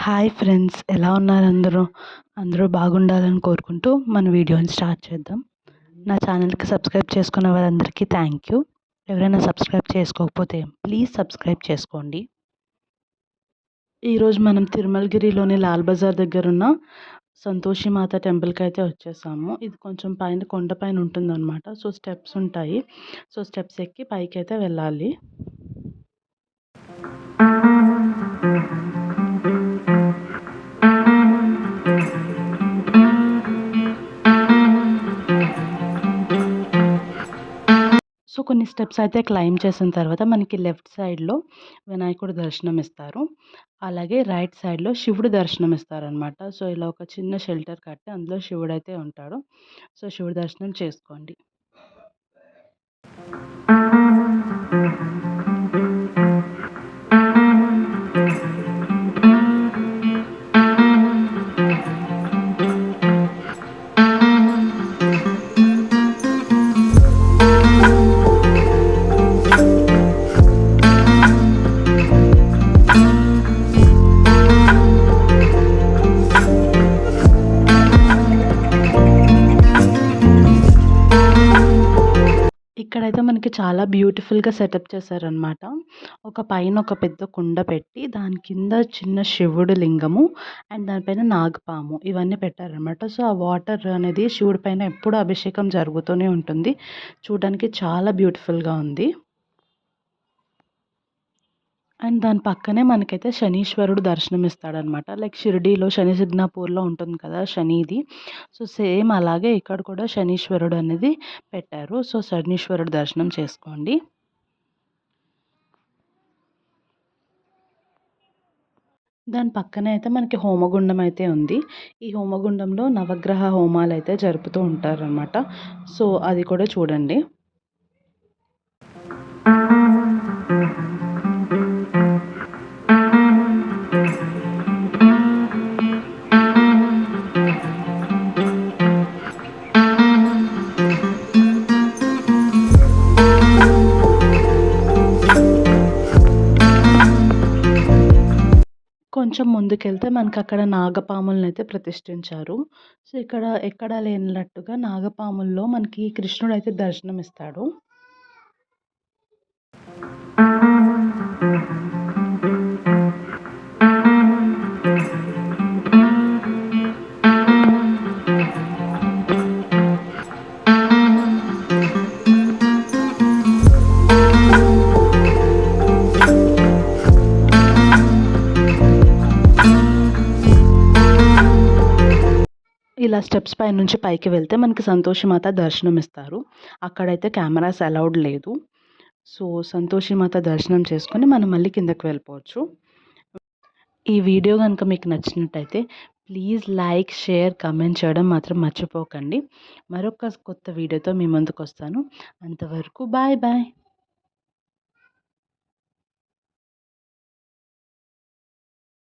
Hi friends, ఎలా ఉన్నారు అందరూ? అందరూ బాగుండాలని కోరుకుంటూ మన వీడియోని స్టార్ట్ చేద్దాం. నా ఛానల్కి సబ్స్క్రైబ్ చేసుకున్న వారందరికీ థ్యాంక్ యూ. ఎవరైనా సబ్స్క్రైబ్ చేసుకోకపోతే ప్లీజ్ సబ్స్క్రైబ్ చేసుకోండి. ఈరోజు మనం తిరుమలగిరిలోని లాల్ బజార్ దగ్గర ఉన్న సంతోషి మాత టెంపుల్కి అయితే వచ్చేసాము. ఇది కొంచెం పైన కొండ పైన ఉంటుందన్నమాట. సో స్టెప్స్ ఉంటాయి. సో స్టెప్స్ ఎక్కి పైకి అయితే వెళ్ళాలి. సో కొన్ని స్టెప్స్ అయితే క్లైంబ్ చేసిన తర్వాత మనకి లెఫ్ట్ సైడ్లో వినాయకుడు దర్శనం ఇస్తారు. అలాగే రైట్ సైడ్లో శివుడు దర్శనం ఇస్తారనమాట. సో ఇలా ఒక చిన్న షెల్టర్ కట్టి అందులో శివుడు అయితే ఉంటాడు. సో శివుడు దర్శనం చేసుకోండి. ఇక్కడైతే మనకి చాలా బ్యూటిఫుల్గా సెటప్ చేశారనమాట. ఒక పైన ఒక పెద్ద కుండ పెట్టి దాని కింద చిన్న శివుడు లింగము అండ్ దానిపైన నాగపాము ఇవన్నీ పెట్టారనమాట. సో ఆ వాటర్ అనేది శివుడి పైన ఎప్పుడు అభిషేకం జరుగుతూనే ఉంటుంది. చూడడానికి చాలా బ్యూటిఫుల్గా ఉంది. అండ్ దాని పక్కనే మనకైతే శనీశ్వరుడు దర్శనం ఇస్తాడనమాట. లైక్ షిరిడీలో శని సిగ్నాపూర్లో ఉంటుంది కదా శనిది. సో సేమ్ అలాగే ఇక్కడ కూడా శనీశ్వరుడు అనేది పెట్టారు. సో శనీశ్వరుడు దర్శనం చేసుకోండి. దాని పక్కనే అయితే మనకి హోమగుండం అయితే ఉంది. ఈ హోమగుండంలో నవగ్రహ హోమాలు అయితే జరుపుతూ ఉంటారనమాట. సో అది కూడా చూడండి. కొంచెం ముందుకెళ్తే మనకక్కడ నాగపాములనైతే ప్రతిష్ఠించారు. సో ఇక్కడ ఎక్కడా లేనట్టుగా నాగపాముల్లో మనకి కృష్ణుడైతే దర్శనమిస్తాడు. ఇలా స్టెప్స్ పైనుంచి పైకి వెళ్తే మనకి సంతోషి మాత దర్శనం ఇస్తారు. అక్కడైతే కెమెరాస్ అలౌడ్ లేదు. సో సంతోషి మాత దర్శనం చేసుకొని మనం మళ్ళీ కిందకి వెళ్ళిపోవచ్చు. ఈ వీడియో కనుక మీకు నచ్చినట్టయితే ప్లీజ్ లైక్, షేర్, కామెంట్ చేయడం మాత్రం మర్చిపోకండి. మరొక కొత్త వీడియోతో మీ ముందుకు వస్తాను. అంతవరకు బాయ్ బాయ్.